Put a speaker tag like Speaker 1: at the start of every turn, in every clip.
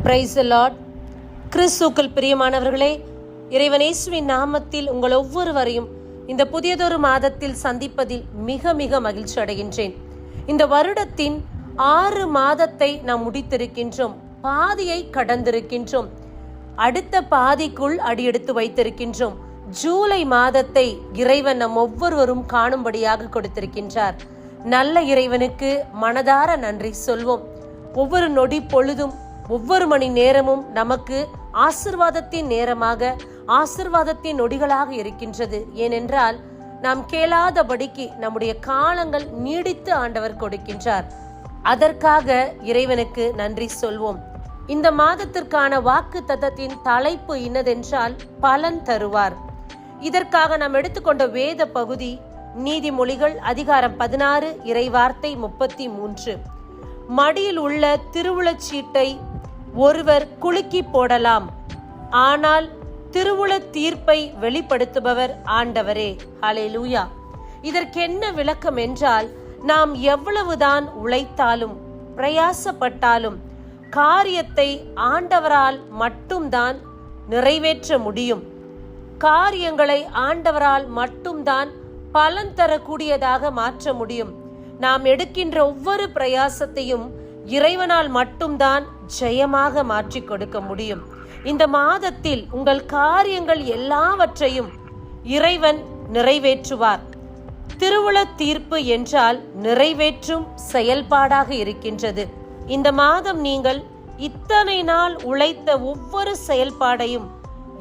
Speaker 1: Price the Lord. கிறிஸ்துவுக்குள் பிரியமானவர்களே, இறைவன் இயேசுவின் நாமத்தில் உங்கள் ஒவ்வொருவரையும் இந்த புதியதொரு மாதத்தில் சந்திப்பதில் மிக மிக மகிழ்ச்சி அடைகின்றேன். இந்த வருடத்தின் 6 மாதத்தை நாம் முடித்திருக்கின்றோம். பாதியை கடந்திருக்கின்றோம். அடுத்த பாதிக்குள் அடியெடுத்து வைத்திருக்கின்றோம். ஜூலை மாதத்தை இறைவன் நம் ஒவ்வொருவரும் காணும்படியாக கொடுத்திருக்கின்றார். நல்ல இறைவனுக்கு மனதார நன்றி சொல்வோம். ஒவ்வொரு நொடி பொழுதும், ஒவ்வொரு மணி நேரமும் நமக்கு ஆசிர்வாதத்தின் நேரமாக, ஆசிர்வாதத்தின் நொடிகளாக இருக்கின்றது. ஏனென்றால் நாம் கேளாதபடிக்கு நம்முடைய காலங்கள் நீடித்து ஆண்டவர் கொடுக்கின்றார். அதற்காக இறைவனுக்கு நன்றி சொல்வோம். இந்த மாதத்திற்கான வாக்கு தத்தத்தின் தலைப்பு இன்னதென்றால் பலன் தருவார். இதற்காக நாம் எடுத்துக்கொண்ட வேத பகுதி நீதிமொழிகள் அதிகாரம் 16 இறைவார்த்தை 33. மடியில் உள்ள திருவுளச்சீட்டை ஒருவர் குலுக்கி போடலாம், ஆனால் திருவுள தீர்ப்பை வெளிப்படுத்துபவர் ஆண்டவரே. ஹல்லேலூயா. இதற்கென்ன விளக்கம் என்றால், நாம் எவ்வளவுதான் உழைத்தாலும் பிரயாசப்பட்டாலும் காரியத்தை ஆண்டவரால் மட்டும்தான் நிறைவேற்ற முடியும். காரியங்களை ஆண்டவரால் மட்டும்தான் பலன் தரக்கூடியதாக மாற்ற முடியும். நாம் எடுக்கின்ற ஒவ்வொரு பிரயாசத்தையும் இறைவனால் மட்டும்தான் ஜெயமாக மாற்றி கொடுக்க முடியும். இந்த மாதத்தில் உங்கள் காரியங்கள் எல்லாவற்றையும் இறைவன் நிறைவேற்றுவார். திருவுள தீர்ப்பு என்றால் நிறைவேற்றும் செயல்பாடாக இருக்கின்றது. இந்த மாதம் நீங்கள் இத்தனை நாள் உழைத்த ஒவ்வொரு செயல்பாடையும்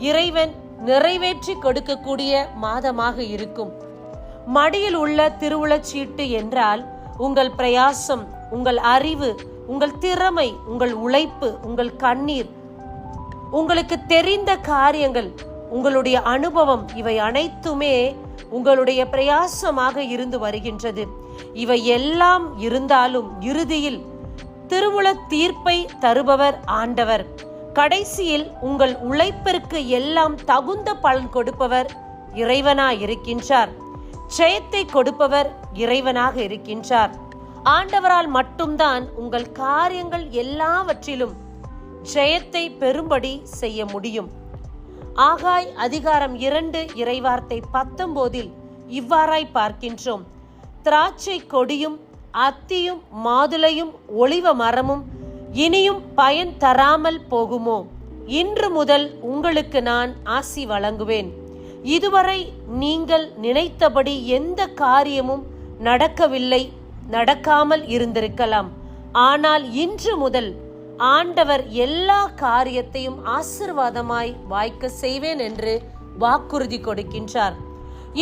Speaker 1: இறைவன் நிறைவேற்றி கொடுக்கக்கூடிய மாதமாக இருக்கும். மடியில் உள்ள திருவுளச்சீட்டு என்றால் உங்கள் பிரயாசம், உங்கள் அறிவு, உங்கள் திறமை, உங்கள் உழைப்பு, உங்கள் கண்ணீர், உங்களுக்கு தெரிந்த காரியங்கள், உங்களுடைய அனுபவம், இவை அனைத்துமே உங்களுடைய பிரயாசமாக இருந்து வருகின்றது. இவை எல்லாம் இருந்தாலும் இறுதியில் திருவுள தீர்ப்பை தருபவர் ஆண்டவர். கடைசியில் உங்கள் உழைப்பிற்கு எல்லாம் தகுந்த பலன் கொடுப்பவர் இறைவனாய் இருக்கின்றார். ஜெயத்தை கொடுப்பவர் இறைவனாக இருக்கின்றார். ஆண்டவரால் மட்டும்தான் உங்கள் காரியங்கள் எல்லாவற்றிலும் ஜெயத்தை பெறும்படி செய்ய முடியும். ஆகாய் அதிகாரம் 2 இறைவார்த்தை 19 இவ்வாறாய் பார்க்கின்றோம். திராட்சை கொடியும் அத்தியும் மாதுளையும் ஒலிவ மரமும் இனியும் பயன் தராமல் போகுமோ? இன்று முதல் உங்களுக்கு நான் ஆசி வழங்குவேன். இதுவரை நீங்கள் நினைத்தபடி எந்த காரியமும் நடக்கவில்லை, நடக்காமல் இருந்திருக்கலாம். ஆனால் இன்று முதல் ஆண்டவர் எல்லா காரியத்தையும் ஆசீர்வாதமாய் வாய்க்க செய்வேன் என்று வாக்குறுதி கொடுக்கின்றார்.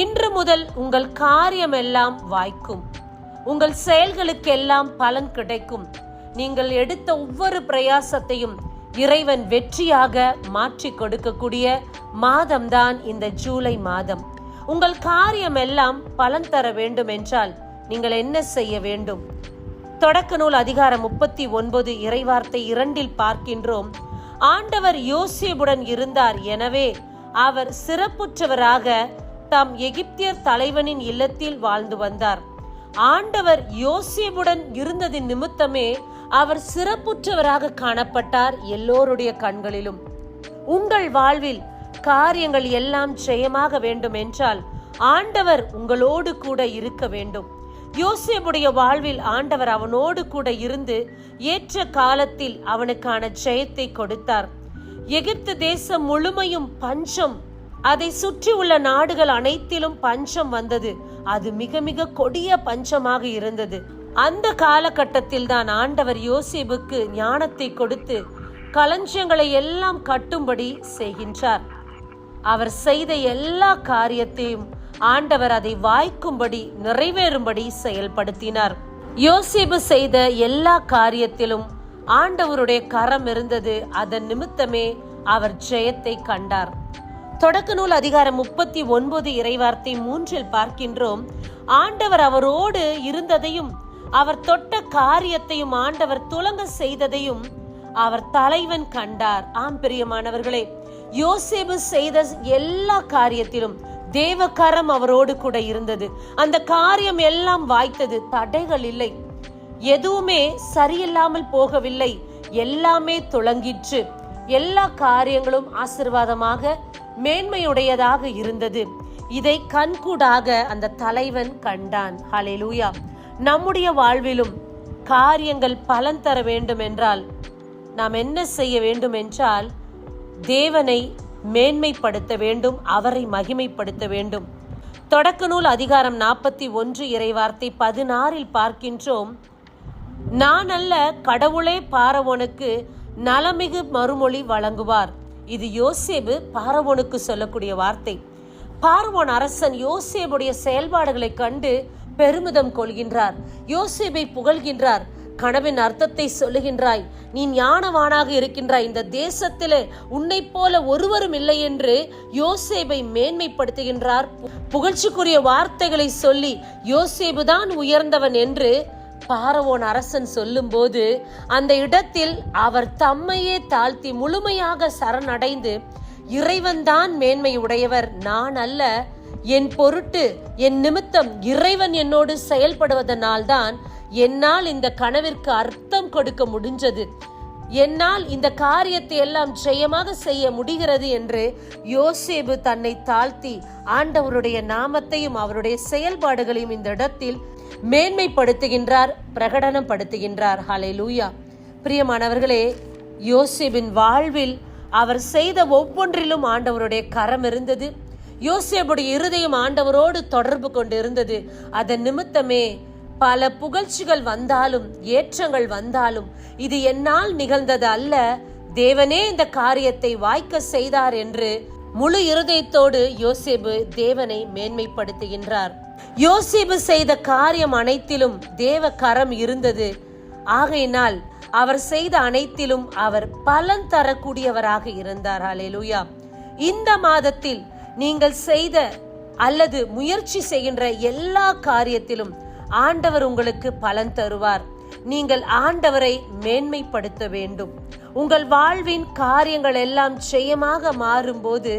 Speaker 1: இன்று முதல் உங்கள் காரியம் எல்லாம் வாய்க்கும். உங்கள் செயல்களுக்கெல்லாம் பலன் கிடைக்கும். நீங்கள் எடுத்த ஒவ்வொரு பிரயாசத்தையும் இறைவன் வெற்றியாக மாற்றி கொடுக்கக்கூடிய மாதம்தான் இந்த ஜூலை மாதம். உங்கள் காரியம் எல்லாம் பலன் தர வேண்டும் என்றால் நீங்கள் என்ன செய்ய வேண்டும்? தொடக்க நூல் அதிகாரம் 39 இறைவார்த்தை 2 பார்க்கின்றோம். ஆண்டவர் யோசேப்புடன் இருந்தார், எனவே அவர் சிறப்புற்றவராக தம் எகிப்தியர் தலைவனின் இல்லத்தில் வாழ்ந்து வந்தார். ஆண்டவர் யோசேப்புடன் இருந்ததின் நிமித்தமே அவர் சிறப்புற்றவராக காணப்பட்டார் எல்லோருடைய கண்களிலும். உங்கள் வாழ்வில் காரியங்கள் எல்லாம் ஜெயமாக வேண்டும் என்றால் ஆண்டவர் உங்களோடு கூட இருக்க வேண்டும். யோசேப்புடைய வாழ்வில் ஆண்டவர் அவனோடு கூட இருந்து ஏற்ற காலத்தில் அவனுக்கான ஜெயத்தை கொடுத்தார். எகிப்து தேசம் முழுமையும் பஞ்சம், அதை சுற்றி உள்ள நாடுகள் அனைத்திலும் பஞ்சம் வந்தது. அது மிக மிக கொடிய பஞ்சமாக இருந்தது. அந்த காலகட்டத்தில் தான் ஆண்டவர் யோசேப்புக்கு ஞானத்தை கொடுத்து களஞ்சியங்களை எல்லாம் கட்டும்படி செய்கின்றார். அவர் செய்த எல்லா காரியத்தையும் ஆண்டவர் அதை வாய்க்கும்படி, நிறைவேறும்படி செயல்படுத்தினார். யோசேப்பு செய்த எல்லா காரியத்திலும் ஆண்டவருடைய கரம் இருந்தது. அதன் நிமித்தமே அவர் ஜெயத்தை கண்டார். தொடக்க நூல் அதிகாரம் 39 இறைவார்த்தை 3 பார்க்கின்றோம். ஆண்டவர் அவரோடு இருந்ததையும் அவர் தொட்ட காரியத்தையும் ஆண்டவர் துலங்க செய்ததையும் அவர் தலைவன் கண்டார். ஆம் பிரியமானவர்களே, யோசேப்பு செய்த எல்லா காரியத்திலும் தேவகரம் அவரோடு கூட இருந்தது. அந்த காரியம் எல்லாம் வாய்த்தது. தடைகள் இல்லை, எதுவுமே சரியில்லாமல் போகவில்லை. எல்லாமே துளங்கிற்று. எல்லா காரியங்களும் ஆசீர்வாதமாக மேன்மையுடையதாக இருந்தது. இதை கண்கூடாக அந்த தலைவன் கண்டான். ஹல்லேலூயா. நம்முடைய வாழ்விலும் காரியங்கள் பலன் தர வேண்டும் என்றால் நாம் என்ன செய்ய வேண்டும் என்றால் தேவனை மேன்மைப்படுத்த வேண்டும், அவரை மகிமைப்படுத்த வேண்டும். தொடக்க நூல் அதிகாரம் 41 இறைவார்த்தை 16 பார்க்கின்றோம். நான் அல்ல, கடவுளே பார்வோனுக்கு நலமிகு மறுமொழி வழங்குவார். இது யோசேப்பு பார்வோனுக்கு சொல்லக்கூடிய வார்த்தை. பார்வோன் அரசன் யோசேப்புடைய செயல்பாடுகளை கண்டு பெருமிதம் கொள்கின்றார். யோசேப்பை புகழ்கின்றார். கனவின் அர்த்தத்தை சொல்லுகின்றாய், நீ ஞானவானாக இருக்கின்றாய், இந்த தேசத்திலே உன்னை போல ஒருவரும் இல்லை என்று யோசேப்பை மேன்மைப்படுத்துகின்றார். புகழ்ச்சிக்குரிய வார்த்தைகளை சொல்லி யோசேப்பு தான் உயர்ந்தவன் என்று பார்வோன் அரசன் சொல்லும் போது அந்த இடத்தில் அவர் தம்மையே தாழ்த்தி முழுமையாக சரணடைந்து, இறைவன் தான் மேன்மை உடையவர், நான் அல்ல, என் பொருட்டு என் நிமித்தம் இறைவன் என்னோடு செயல்படுவதனால்தான் என்னால் இந்த கனவிற்கு அர்த்தம் கொடுக்க முடிஞ்சது, என்னால் இந்த காரியத்தை எல்லாம் ஜெயமாக செய்ய முடிகிறது என்று யோசேப்பு தன்னை தாழ்த்தி ஆண்டவருடைய நாமத்தையும் அவருடைய செயல்பாடுகளையும் இந்த இடத்தில் மேன்மைப்படுத்துகின்றார், பிரகடனம் படுத்துகின்றார். ஹல்லேலூயா. பிரியமானவர்களே, யோசேப்பின் வாழ்வில் அவர் செய்த ஒவ்வொன்றிலும் ஆண்டவருடைய கரம் இருந்தது. யோசேப்புடைய இருதயம் ஆண்டவரோடு தொடர்பு கொண்டு இருந்தது. அதன் நிமித்தமே பல புகழ்ச்சிகள் வந்தாலும் ஏற்றங்கள் வந்தாலும் இது என்னால் நிகழ்ந்தது அல்ல, தேவனே இந்த காரியத்தை வாய்க்க செய்தார் என்று முழு இருதயத்தோடு யோசேப்பு தேவனை மேன்மைப்படுத்துகின்றார். யோசேப்பு செய்த காரியம் அனைத்திலும் தேவ கரம் இருந்தது. ஆகையினால் அவர் செய்த அனைத்திலும் அவர் பலன் தரக்கூடியவராக இருந்தார். ஹல்லேலூயா. இந்த மாதத்தில் நீங்கள் செய்த அல்லது முயற்சி செய்கின்ற எல்லா காரியத்திலும் ஆண்டவர் உங்களுக்கு பலன் தருவார். நீங்கள் ஆண்டவரை மேன்மைப்படுத்த வேண்டும். உங்கள் வாழ்வின் காரியங்கள் எல்லாம் ஜெயமாக மாறும்போது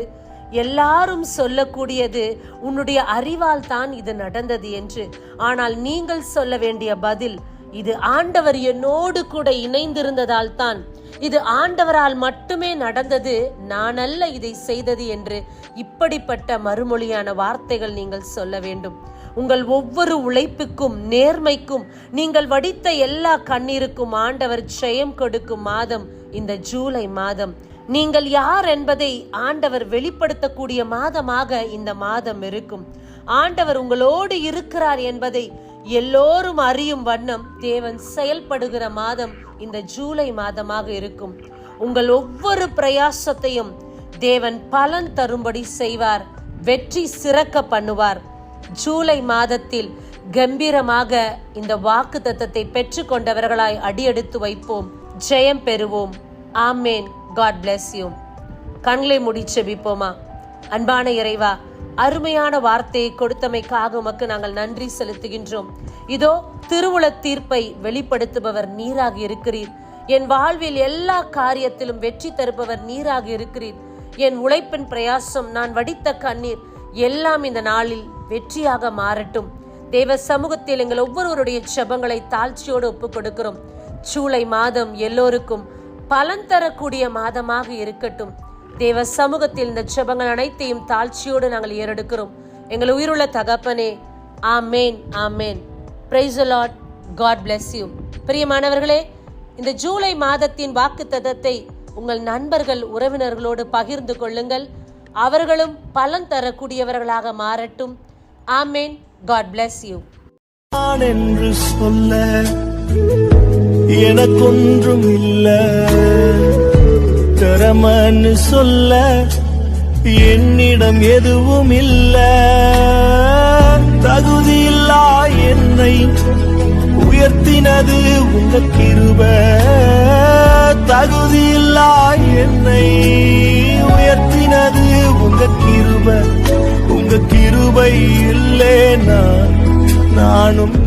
Speaker 1: எல்லாரும் சொல்லக்கூடியது உன்னுடைய அறிவால் தான் இது நடந்தது என்று. ஆனால் நீங்கள் சொல்ல வேண்டிய பதில், இது ஆண்டவர் என்னோடு கூட இணைந்திருந்ததால் தான், இது ஆண்டவரால் மட்டுமே நடந்தது, நான் அல்ல இதை செய்தது என்று இப்படிப்பட்ட மறுமொழியான வார்த்தைகள் நீங்கள் சொல்ல வேண்டும். உங்கள் ஒவ்வொரு உழைப்புக்கும் நேர்மைக்கும் நீங்கள் வடித்த எல்லா கண்ணீருக்கும் ஆண்டவர் ஜெயம் கொடுக்கும் மாதம் இந்த ஜூலை மாதம். நீங்கள் யார் என்பதை ஆண்டவர் வெளிப்படுத்தக்கூடிய மாதமாக இந்த மாதம் இருக்கும். ஆண்டவர் உங்களோடு இருக்கிறார் என்பதை எல்லோரும் அறியும் வண்ணம் தேவன் செயல்படுகிற மாதம் இந்த ஜூலை மாதமாக இருக்கும். உங்கள் ஒவ்வொரு பிரயாசத்தையும் தேவன் பலன் தரும்படி செய்வார், வெற்றி சிறக்க பண்ணுவார். ஜூலை மாதத்தில் கம்பீரமாக இந்த வாக்கு தத்தத்தை பெற்று கொண்டவர்களாய் அடியெடுத்து வைப்போம், ஜெயம் பெறுவோம். ஆமேன். God bless you. கண்களை மூடி செபிப்போமா. அன்பான இறைவா, அருமையான வார்த்தையை கொடுத்தமைக்காக உமக்கு நாங்கள் நன்றி செலுத்துகின்றோம். இதோ திருவுள தீர்ப்பை வெளிப்படுத்துபவர் நீராக இருக்கிறீர். என் வாழ்வில் எல்லா காரியத்திலும் வெற்றி தருபவர் நீராக இருக்கிறீர். என் உழைப்பின் பிரயாசம், நான் வடித்த கண்ணீர் எல்லாம் இந்த நாளில் வெற்றியாக மாறட்டும். தேவ சமூகத்தில் எங்கள் ஒவ்வொருவருடைய ஜெபங்களை தாழ்ச்சியோடு ஒப்புக் கொடுக்கிறோம். ஜூலை மாதம் எல்லோருக்கும் பலன் தரக்கூடிய மாதமாக இருக்கட்டும். தேவ சமூகத்தில் இந்த ஜெபங்கள் அனைத்தையும் தாழ்ச்சியோடு நாங்கள் ஏறெடுக்கிறோம். எங்கள் உயிருள்ள தகப்பனே, ஆமேன், ஆமேன். Praise the Lord. God bless you. பிரியமானவர்களே, இந்த ஜூலை மாதத்தின் வாக்குத்தத்தத்தை உங்கள் நண்பர்கள் உறவினர்களோடு பகிர்ந்து கொள்ளுங்கள். அவர்களும் பலன் தரக்கூடியவர்களாக மாறட்டும். ஆமேன். God bless you.
Speaker 2: நான் என்று சொல்ல எனக்கொன்றும் இல்ல, திறமன்னு சொல்ல என்னிடம் எதுவும் இல்ல. தகுதியில்லா என்னை உயர்த்தினது உங்க கிருபை, தகுதியில்லா என்னை உயர்த்தினது உங்க கிருபை. உங்க கிருபை இல்லேனா நானும்